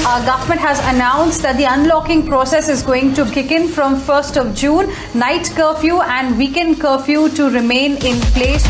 Our government has announced that the unlocking process is going to kick in from 1st of June. Night curfew and weekend curfew to remain in place.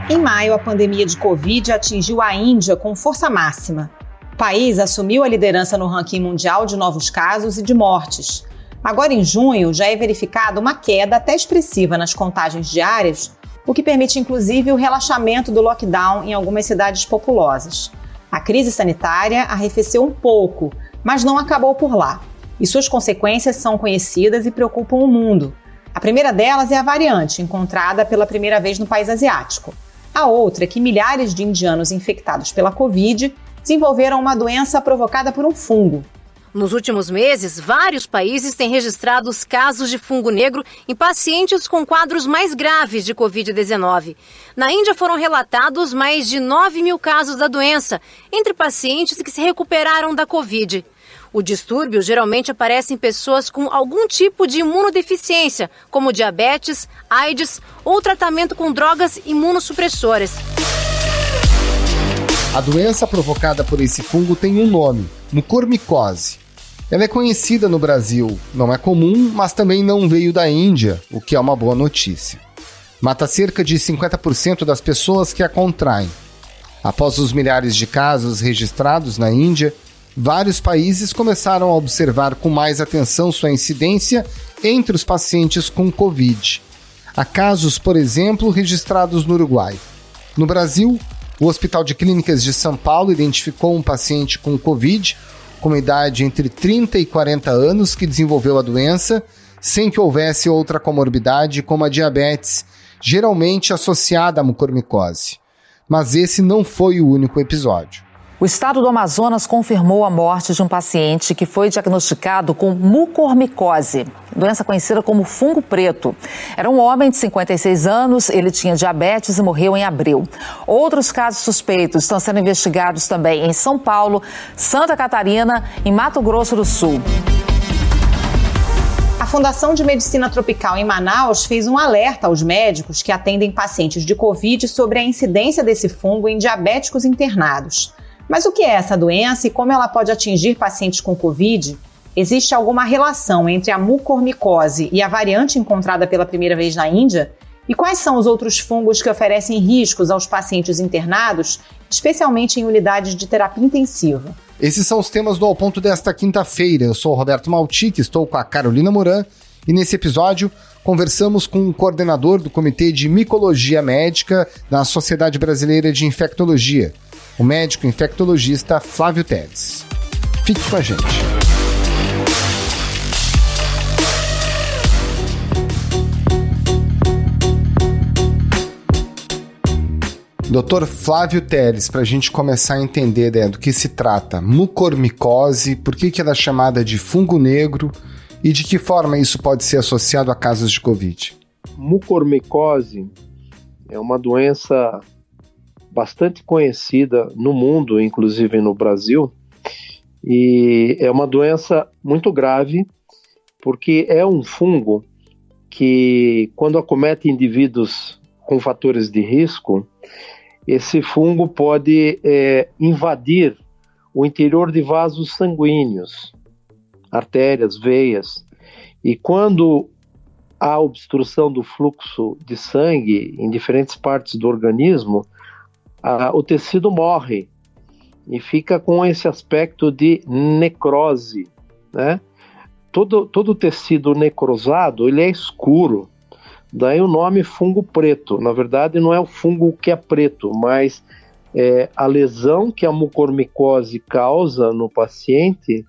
Em maio, a pandemia de Covid atingiu a Índia com força máxima. O país assumiu a liderança no ranking mundial de novos casos e de mortes. Agora, em junho, já é verificada uma queda até expressiva nas contagens diárias, o que permite, inclusive, o relaxamento do lockdown em algumas cidades populosas. A crise sanitária arrefeceu um pouco, mas não acabou por lá. E suas consequências são conhecidas e preocupam o mundo. A primeira delas é a variante, encontrada pela primeira vez no país asiático. A outra é que milhares de indianos infectados pela Covid desenvolveram uma doença provocada por um fungo. Nos últimos meses, vários países têm registrado os casos de fungo negro em pacientes com quadros mais graves de Covid-19. Na Índia foram relatados mais de 9 mil casos da doença, entre pacientes que se recuperaram da Covid. O distúrbio geralmente aparece em pessoas com algum tipo de imunodeficiência, como diabetes, AIDS ou tratamento com drogas imunossupressoras. A doença provocada por esse fungo tem um nome, mucormicose. Ela é conhecida no Brasil, não é comum, mas também não veio da Índia, o que é uma boa notícia. Mata cerca de 50% das pessoas que a contraem. Após os milhares de casos registrados na Índia, vários países começaram a observar com mais atenção sua incidência entre os pacientes com Covid. Há casos, por exemplo, registrados no Uruguai. No Brasil, o Hospital de Clínicas de São Paulo identificou um paciente com Covid, com idade entre 30 e 40 anos, que desenvolveu a doença, sem que houvesse outra comorbidade, como a diabetes, geralmente associada à mucormicose. Mas esse não foi o único episódio. O estado do Amazonas confirmou a morte de um paciente que foi diagnosticado com mucormicose, doença conhecida como fungo preto. Era um homem de 56 anos, ele tinha diabetes e morreu em abril. Outros casos suspeitos estão sendo investigados também em São Paulo, Santa Catarina e Mato Grosso do Sul. A Fundação de Medicina Tropical em Manaus fez um alerta aos médicos que atendem pacientes de Covid sobre a incidência desse fungo em diabéticos internados. Mas o que é essa doença e como ela pode atingir pacientes com Covid? Existe alguma relação entre a mucormicose e a variante encontrada pela primeira vez na Índia? E quais são os outros fungos que oferecem riscos aos pacientes internados, especialmente em unidades de terapia intensiva? Esses são os temas do Ao Ponto desta quinta-feira. Eu sou o Roberto Maltic, estou com a Carolina Moran e nesse episódio conversamos com o coordenador do Comitê de Micologia Médica da Sociedade Brasileira de Infectologia, o médico infectologista Flávio Teles. Fique com a gente. Dr. Flávio Teles, para a gente começar a entender do que se trata, mucormicose, por que ela é chamada de fungo negro e de que forma isso pode ser associado a casos de Covid? Mucormicose é uma doença bastante conhecida no mundo, inclusive no Brasil, e é uma doença muito grave porque é um fungo que, quando acomete indivíduos com fatores de risco, esse fungo pode invadir o interior de vasos sanguíneos, artérias, veias, e quando há obstrução do fluxo de sangue em diferentes partes do organismo, o tecido morre e fica com esse aspecto de necrose, né? Todo tecido necrosado, ele é escuro, daí o nome fungo preto. Na verdade não é o fungo que é preto, mas a lesão que a mucormicose causa no paciente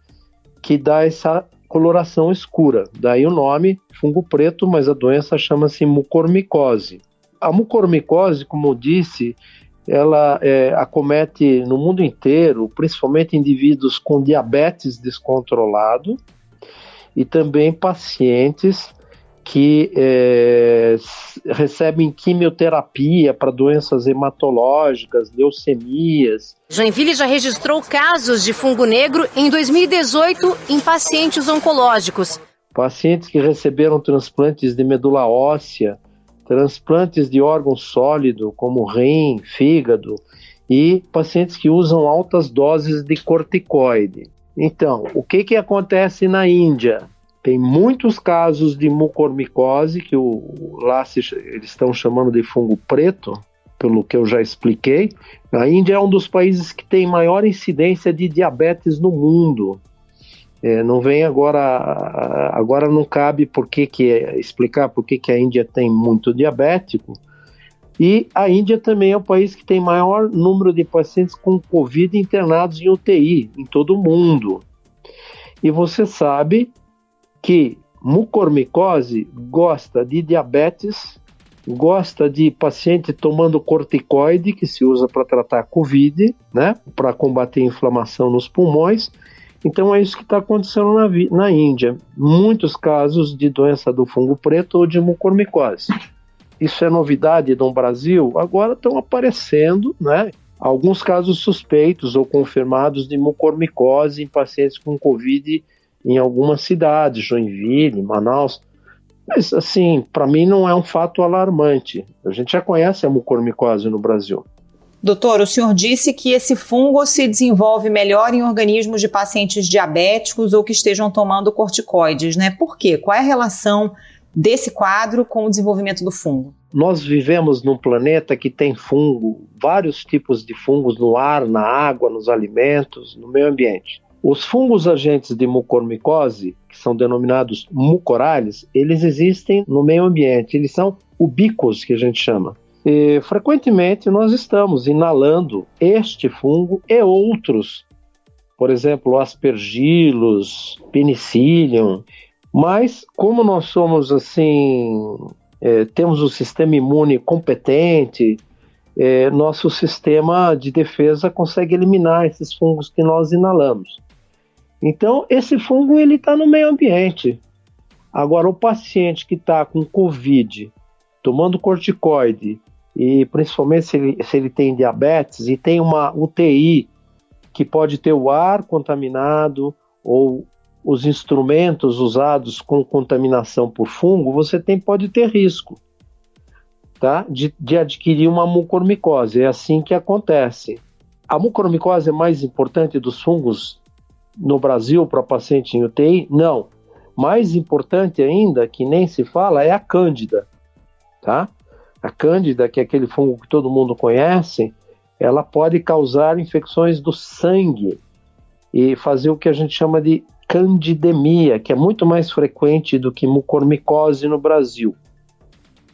que dá essa coloração escura, daí o nome fungo preto, mas a doença chama-se mucormicose. A mucormicose, como eu disse, ela acomete no mundo inteiro, principalmente indivíduos com diabetes descontrolado e também pacientes que recebem quimioterapia para doenças hematológicas, leucemias. Joinville já registrou casos de fungo negro em 2018 em pacientes oncológicos. Pacientes que receberam transplantes de medula óssea, transplantes de órgão sólido, como rim, fígado, e pacientes que usam altas doses de corticoide. Então, o que acontece na Índia? Tem muitos casos de mucormicose, que lá eles estão chamando de fungo preto, pelo que eu já expliquei. A Índia é um dos países que tem maior incidência de diabetes no mundo. Não vem agora não cabe explicar por que a Índia tem muito diabético. E a Índia também é o país que tem maior número de pacientes com Covid internados em UTI em todo o mundo. E você sabe que mucormicose gosta de diabetes, gosta de paciente tomando corticoide, que se usa para tratar Covid, né, para combater inflamação nos pulmões. Então é isso que está acontecendo na Índia. Muitos casos de doença do fungo preto ou de mucormicose. Isso é novidade no Brasil? Agora estão aparecendo, né, alguns casos suspeitos ou confirmados de mucormicose em pacientes com Covid em algumas cidades, Joinville, Manaus. Mas, assim, para mim não é um fato alarmante. A gente já conhece a mucormicose no Brasil. Doutor, o senhor disse que esse fungo se desenvolve melhor em organismos de pacientes diabéticos ou que estejam tomando corticoides, né? Por quê? Qual é a relação desse quadro com o desenvolvimento do fungo? Nós vivemos num planeta que tem fungo, vários tipos de fungos no ar, na água, nos alimentos, no meio ambiente. Os fungos agentes de mucormicose, que são denominados mucorales, eles existem no meio ambiente, eles são ubíquos, que a gente chama. E, frequentemente nós estamos inalando este fungo e outros, por exemplo, aspergillus, penicillium, mas como nós somos assim, temos um sistema imune competente, nosso sistema de defesa consegue eliminar esses fungos que nós inalamos. Então, esse fungo ele está no meio ambiente. Agora, o paciente que está com Covid, tomando corticoide, e principalmente se ele tem diabetes e tem uma UTI que pode ter o ar contaminado ou os instrumentos usados com contaminação por fungo, você pode ter risco, tá? de adquirir uma mucormicose. É assim que acontece. A mucormicose é mais importante dos fungos no Brasil para paciente em UTI? Não. Mais importante ainda, que nem se fala, é a Cândida, tá? A Cândida, que é aquele fungo que todo mundo conhece, ela pode causar infecções do sangue e fazer o que a gente chama de candidemia, que é muito mais frequente do que mucormicose no Brasil.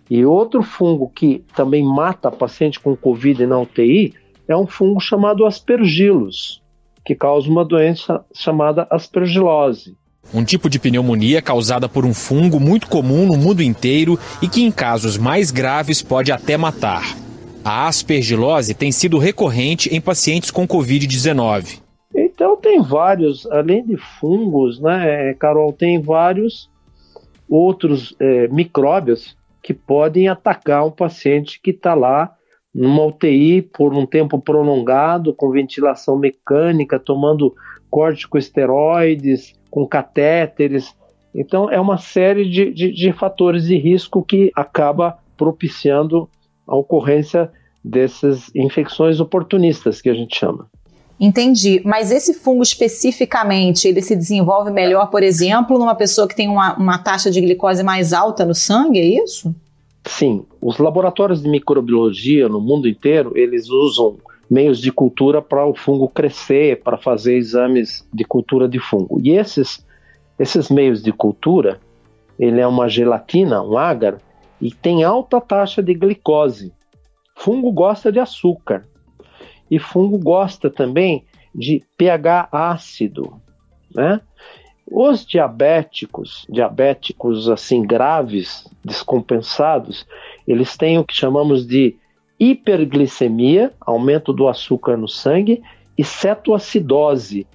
E outro fungo que também mata paciente com Covid na UTI é um fungo chamado aspergillus, que causa uma doença chamada aspergilose. Um tipo de pneumonia causada por um fungo muito comum no mundo inteiro e que em casos mais graves pode até matar. A aspergilose tem sido recorrente em pacientes com Covid-19. Então tem vários, além de fungos, né, Carol, tem vários outros micróbios que podem atacar um paciente que está lá numa UTI por um tempo prolongado, com ventilação mecânica, tomando corticosteroides, com catéteres. Então é uma série de fatores de risco que acaba propiciando a ocorrência dessas infecções oportunistas, que a gente chama. Entendi, mas esse fungo especificamente, ele se desenvolve melhor, por exemplo, numa pessoa que tem uma taxa de glicose mais alta no sangue, é isso? Sim, os laboratórios de microbiologia no mundo inteiro, eles usam meios de cultura para o fungo crescer, para fazer exames de cultura de fungo. E esses meios de cultura, ele é uma gelatina, um agar, e tem alta taxa de glicose. Fungo gosta de açúcar. E fungo gosta também de pH ácido, né? Os diabéticos assim graves, descompensados, eles têm o que chamamos de hiperglicemia, aumento do açúcar no sangue, e cetoacidose,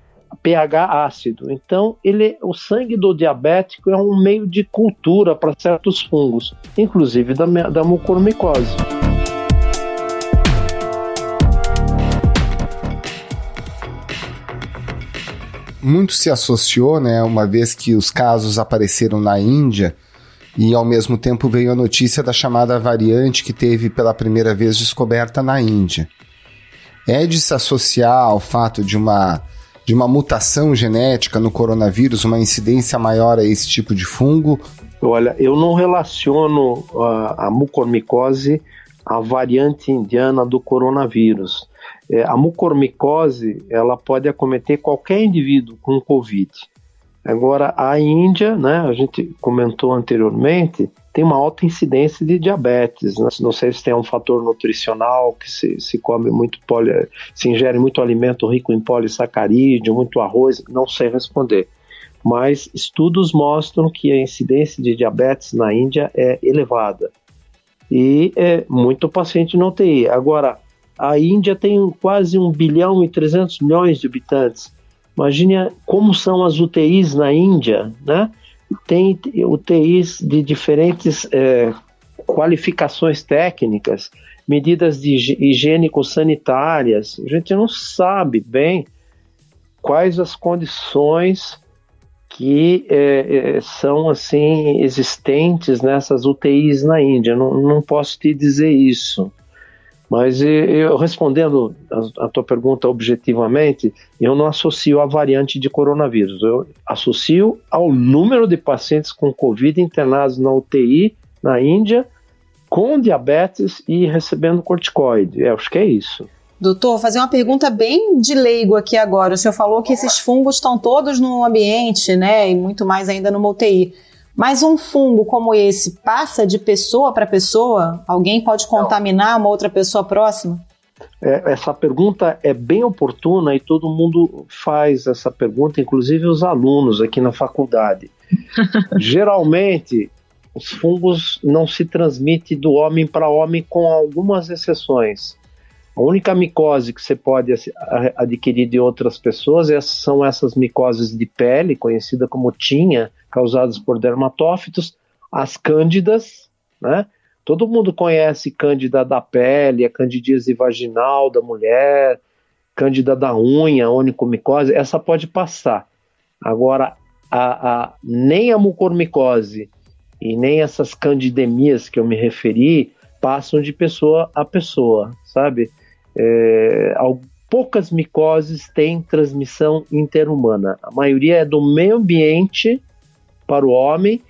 pH ácido. Então, o sangue do diabético é um meio de cultura para certos fungos, inclusive da mucormicose. Muito se associou, né, uma vez que os casos apareceram na Índia e ao mesmo tempo veio a notícia da chamada variante que teve pela primeira vez descoberta na Índia. É de se associar ao fato de uma mutação genética no coronavírus, uma incidência maior a esse tipo de fungo? Olha, eu não relaciono a mucormicose à variante indiana do coronavírus. A mucormicose, ela pode acometer qualquer indivíduo com Covid. Agora, a Índia, né, a gente comentou anteriormente, tem uma alta incidência de diabetes, né? Não sei se tem um fator nutricional, que se come muito se ingere muito alimento rico em polissacarídeo, muito arroz, não sei responder. Mas estudos mostram que a incidência de diabetes na Índia é elevada. E é muito paciente no UTI. Agora, a Índia tem quase 1 bilhão e 300 milhões de habitantes. Imagine como são as UTIs na Índia, né? Tem UTIs de diferentes qualificações técnicas, medidas higiênico-sanitárias. A gente não sabe bem quais as condições que são assim existentes nessas UTIs na Índia. Não posso te dizer isso. Mas eu respondendo a tua pergunta objetivamente, eu não associo a variante de coronavírus. Eu associo ao número de pacientes com Covid internados na UTI na Índia, com diabetes e recebendo corticoide. Acho que é isso. Doutor, vou fazer uma pergunta bem de leigo aqui agora. O senhor falou que esses fungos estão todos no ambiente, né? E muito mais ainda numa UTI. Mas um fungo como esse passa de pessoa para pessoa? Alguém pode contaminar uma outra pessoa próxima? Essa pergunta é bem oportuna e todo mundo faz essa pergunta, inclusive os alunos aqui na faculdade. Geralmente, os fungos não se transmitem do homem para homem, com algumas exceções. A única micose que você pode adquirir de outras pessoas são essas micoses de pele, conhecida como tinha, causadas por dermatófitos, as cândidas, né? Todo mundo conhece cândida da pele, a candidíase vaginal da mulher, cândida da unha, onicomicose, essa pode passar. Agora, nem a mucormicose e nem essas candidemias que eu me referi passam de pessoa a pessoa, sabe? Poucas micoses têm transmissão interhumana. A maioria é do meio ambiente para o homem.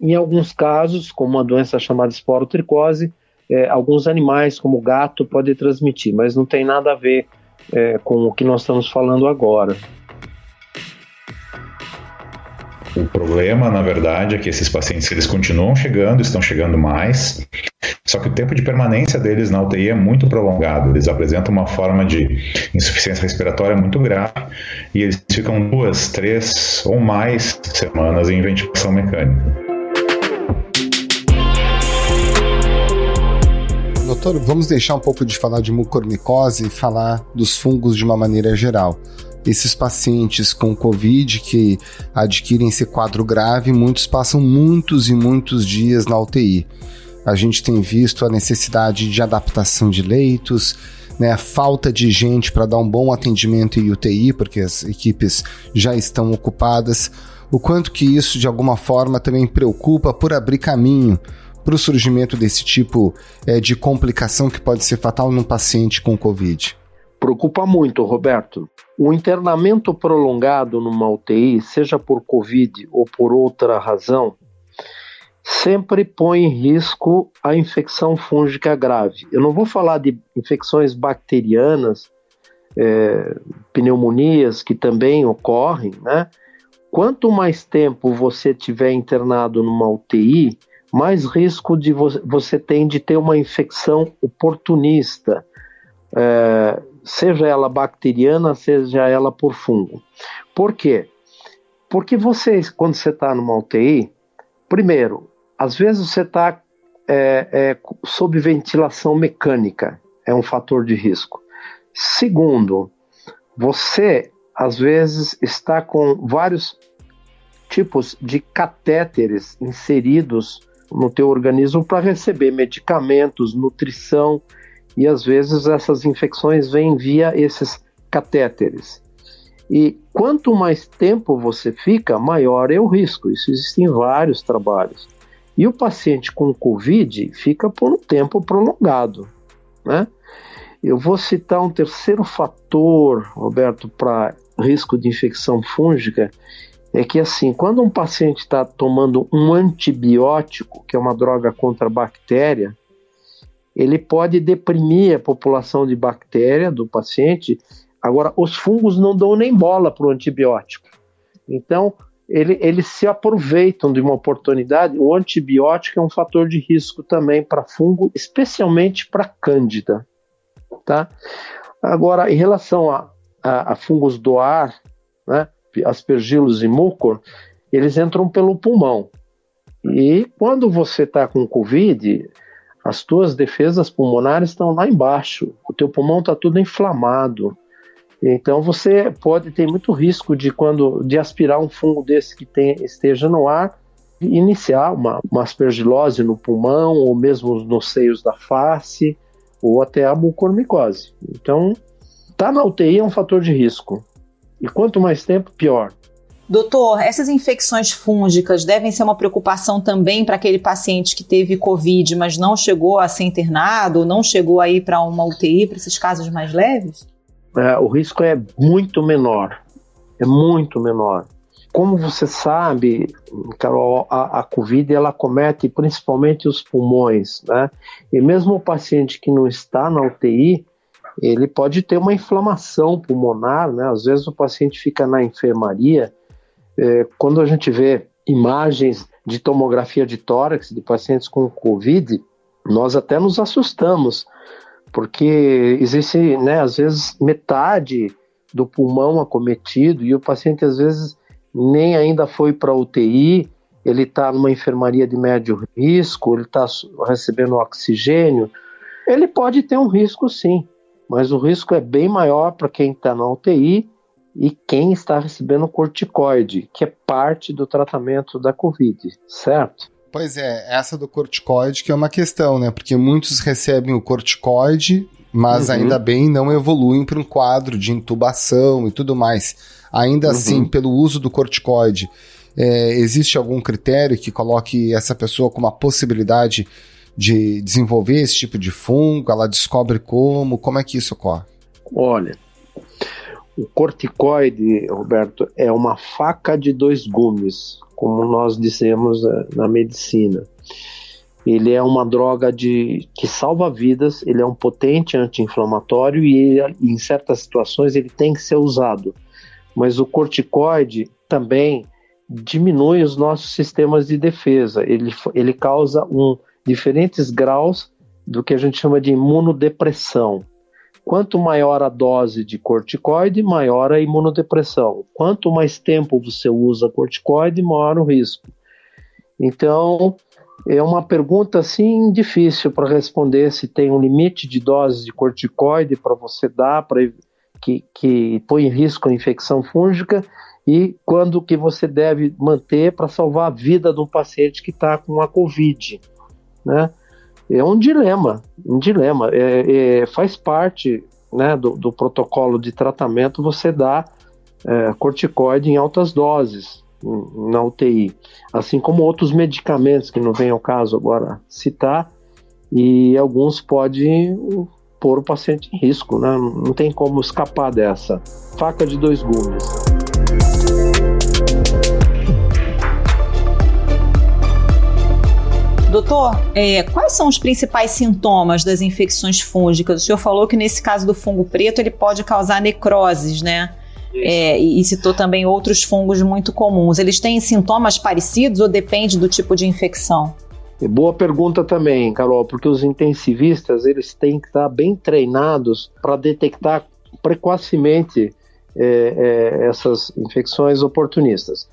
Em alguns casos, como uma doença chamada esporotricose, alguns animais, como o gato, podem transmitir, mas não tem nada a ver com o que nós estamos falando agora. O problema, na verdade, é que esses pacientes eles continuam chegando, estão chegando mais, só que o tempo de permanência deles na UTI é muito prolongado. Eles apresentam uma forma de insuficiência respiratória muito grave e eles ficam 2, 3 ou mais semanas em ventilação mecânica. Doutor, vamos deixar um pouco de falar de mucormicose e falar dos fungos de uma maneira geral. Esses pacientes com Covid que adquirem esse quadro grave, muitos passam muitos e muitos dias na UTI. A gente tem visto a necessidade de adaptação de leitos, né, a falta de gente para dar um bom atendimento em UTI, porque as equipes já estão ocupadas. O quanto que isso, de alguma forma, também preocupa por abrir caminho para o surgimento desse tipo de complicação que pode ser fatal num paciente com Covid. Preocupa muito, Roberto. O internamento prolongado numa UTI, seja por Covid ou por outra razão, sempre põe em risco a infecção fúngica grave. Eu não vou falar de infecções bacterianas, pneumonias que também ocorrem, né? Quanto mais tempo você tiver internado numa UTI, mais risco de você tem de ter uma infecção oportunista, seja ela bacteriana, seja ela por fungo. Por quê? Porque quando você está numa UTI, primeiro, às vezes você está sob ventilação mecânica, é um fator de risco. Segundo, você às vezes está com vários tipos de catéteres inseridos no teu organismo para receber medicamentos, nutrição, e às vezes essas infecções vêm via esses catéteres. E quanto mais tempo você fica, maior é o risco. Isso existe em vários trabalhos. E o paciente com Covid fica por um tempo prolongado, né? Eu vou citar um terceiro fator, Roberto, para risco de infecção fúngica, é que assim, quando um paciente está tomando um antibiótico, que é uma droga contra a bactéria, ele pode deprimir a população de bactéria do paciente. Agora, os fungos não dão nem bola para o antibiótico. Então, eles se aproveitam de uma oportunidade. O antibiótico é um fator de risco também para fungo, especialmente para cândida. Tá? Agora, em relação a fungos do ar, né, aspergillus e mucor, eles entram pelo pulmão. E quando você está com Covid, as tuas defesas pulmonares estão lá embaixo, o teu pulmão está tudo inflamado. Então você pode ter muito risco de aspirar um fungo desse que esteja no ar e iniciar uma aspergilose no pulmão, ou mesmo nos seios da face, ou até a mucormicose. Então, estar na UTI é um fator de risco. E quanto mais tempo, pior. Doutor, essas infecções fúngicas devem ser uma preocupação também para aquele paciente que teve Covid, mas não chegou a ser internado, ou não chegou a ir para uma UTI, para esses casos mais leves? O risco é muito menor. É muito menor. Como você sabe, Carol, a Covid ela acomete principalmente os pulmões, né? E mesmo o paciente que não está na UTI, ele pode ter uma inflamação pulmonar, né? Às vezes o paciente fica na enfermaria. Quando a gente vê imagens de tomografia de tórax de pacientes com Covid, nós até nos assustamos, porque existe, né, às vezes, metade do pulmão acometido e o paciente, às vezes, nem ainda foi para a UTI, ele está numa enfermaria de médio risco, ele está recebendo oxigênio. Ele pode ter um risco, sim, mas o risco é bem maior para quem está na UTI e quem está recebendo corticoide, que é parte do tratamento da Covid, certo? Pois é, essa do corticoide que é uma questão, né? Porque muitos recebem o corticoide, mas ainda bem não evoluem para um quadro de intubação e tudo mais. Ainda assim, pelo uso do corticoide, existe algum critério que coloque essa pessoa com uma possibilidade de desenvolver esse tipo de fungo? Ela descobre como é que isso ocorre? Olha, o corticoide, Roberto, é uma faca de dois gumes, como nós dizemos na medicina. Ele é uma droga que salva vidas, ele é um potente anti-inflamatório e em certas situações ele tem que ser usado. Mas o corticoide também diminui os nossos sistemas de defesa. Ele causa diferentes graus do que a gente chama de imunodepressão. Quanto maior a dose de corticoide, maior a imunodepressão. Quanto mais tempo você usa corticoide, maior o risco. Então, é uma pergunta assim difícil para responder se tem um limite de dose de corticoide para você dar, que põe em risco a infecção fúngica, e quando que você deve manter para salvar a vida de um paciente que está com a Covid, né? É um dilema. Faz parte, né, do protocolo de tratamento você dar corticoide em altas doses na UTI, assim como outros medicamentos que não vem ao caso agora citar, e alguns podem pôr o paciente em risco, né? Não tem como escapar dessa faca de dois gumes. Doutor, quais são os principais sintomas das infecções fúngicas? O senhor falou que nesse caso do fungo preto ele pode causar necroses, né? E citou também outros fungos muito comuns. Eles têm sintomas parecidos ou depende do tipo de infecção? Boa pergunta também, Carol, porque os intensivistas eles têm que estar bem treinados para detectar precocemente essas infecções oportunistas.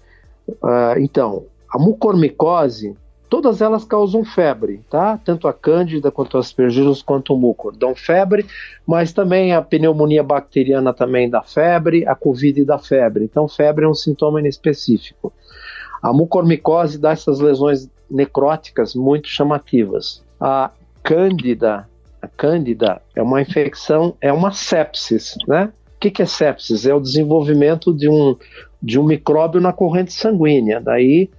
Então, a mucormicose, todas elas causam febre, tá? Tanto a cândida, quanto as aspergillus, quanto o mucor dão febre, mas também a pneumonia bacteriana também dá febre, a Covid dá febre. Então, febre é um sintoma inespecífico. A mucormicose dá essas lesões necróticas muito chamativas. A cândida é uma infecção, é uma sepsis, né? O que é sepsis? É o desenvolvimento de um micróbio na corrente sanguínea. Daí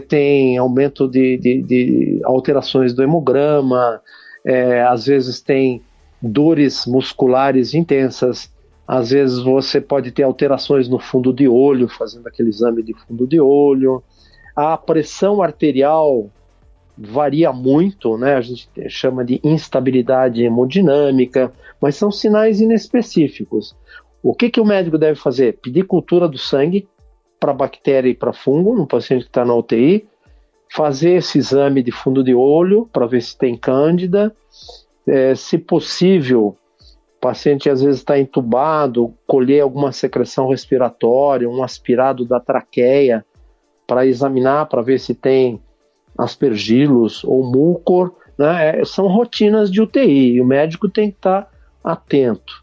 tem aumento de alterações do hemograma, às vezes tem dores musculares intensas. Às vezes você pode ter alterações no fundo de olho, fazendo aquele exame de fundo de olho. A pressão arterial varia muito, né? A gente chama de instabilidade hemodinâmica, mas são sinais inespecíficos. O que o médico deve fazer? Pedir cultura do sangue para bactéria e para fungo no paciente que está na UTI, fazer esse exame de fundo de olho para ver se tem cândida, se possível, o paciente às vezes está entubado, colher alguma secreção respiratória, um aspirado da traqueia para examinar, para ver se tem aspergilos ou mucor, né? São rotinas de UTI e o médico tem que estar atento.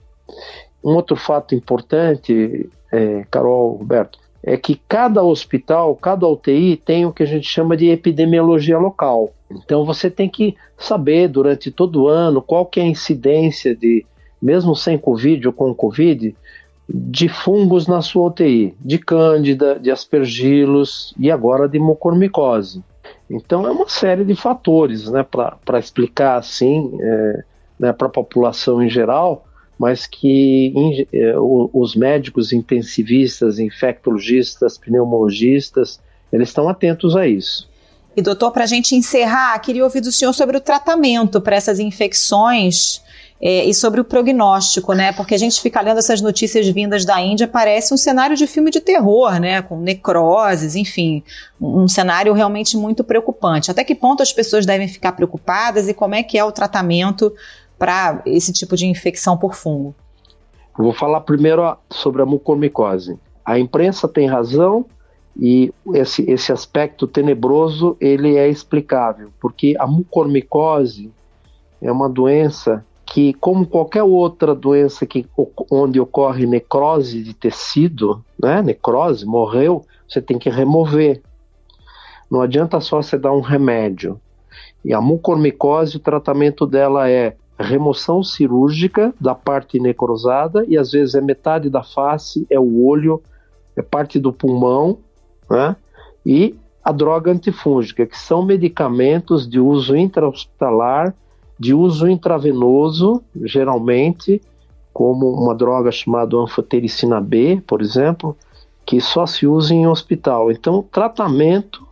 Um outro fato importante, Carol, Roberto, é que cada hospital, cada UTI tem o que a gente chama de epidemiologia local. Então você tem que saber durante todo o ano qual que é a incidência de, mesmo sem Covid ou com Covid, de fungos na sua UTI, de cândida, de aspergilos e agora de mucormicose. Então é uma série de fatores, né, para explicar assim, né, para a população em geral, mas que os médicos intensivistas, infectologistas, pneumologistas, eles estão atentos a isso. E doutor, para a gente encerrar, queria ouvir do senhor sobre o tratamento para essas infecções e sobre o prognóstico, né? Porque a gente fica lendo essas notícias vindas da Índia, parece um cenário de filme de terror, né? Com necroses, enfim, um cenário realmente muito preocupante. Até que ponto as pessoas devem ficar preocupadas e como é que é o tratamento para esse tipo de infecção por fungo? Eu vou falar primeiro sobre a mucormicose. A imprensa tem razão e esse aspecto tenebroso ele é explicável, porque a mucormicose é uma doença que, como qualquer outra doença onde ocorre necrose de tecido, né, necrose, morreu, você tem que remover. Não adianta só você dar um remédio. E a mucormicose, o tratamento dela é remoção cirúrgica da parte necrosada, e às vezes é metade da face, é o olho, é parte do pulmão, né? E a droga antifúngica, que são medicamentos de uso intra-hospitalar, de uso intravenoso, geralmente, como uma droga chamada anfotericina B, por exemplo, que só se usa em hospital. Então, o tratamento,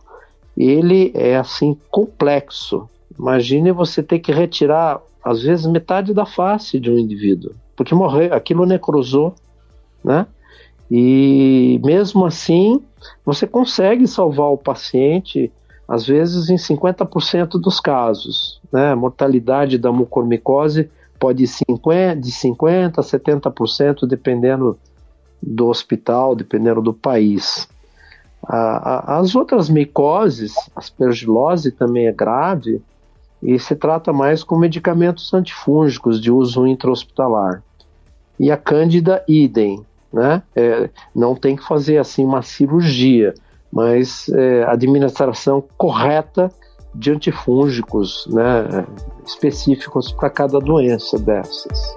ele é assim, complexo. Imagine você ter que retirar às vezes metade da face de um indivíduo, porque morreu, aquilo necrosou, né? E mesmo assim, você consegue salvar o paciente, às vezes em 50% dos casos, né? A mortalidade da mucormicose pode ir de 50% a 70%, dependendo do hospital, dependendo do país. As outras micoses, a aspergilose também é grave, e se trata mais com medicamentos antifúngicos de uso intra-hospitalar. E a cândida, idem, né? Não tem que fazer assim uma cirurgia, mas administração correta de antifúngicos, né, específicos para cada doença dessas.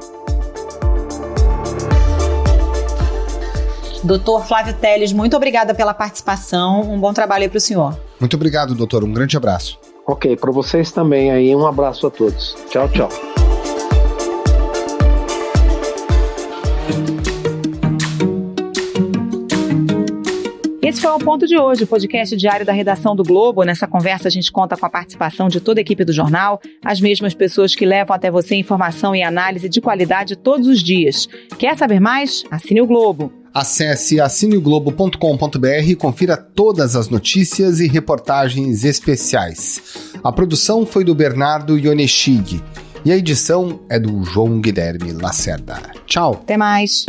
Doutor Flávio Telles, muito obrigada pela participação, um bom trabalho aí para o senhor. Muito obrigado, doutor, um grande abraço. Ok, para vocês também aí, um abraço a todos. Tchau, tchau. Esse foi o Ponto de Hoje, o podcast diário da redação do Globo. Nessa conversa a gente conta com a participação de toda a equipe do jornal, as mesmas pessoas que levam até você informação e análise de qualidade todos os dias. Quer saber mais? Assine o Globo. Acesse assineoglobo.com.br e confira todas as notícias e reportagens especiais. A produção foi do Bernardo Ionechig e a edição é do João Guilherme Lacerda. Tchau. Até mais.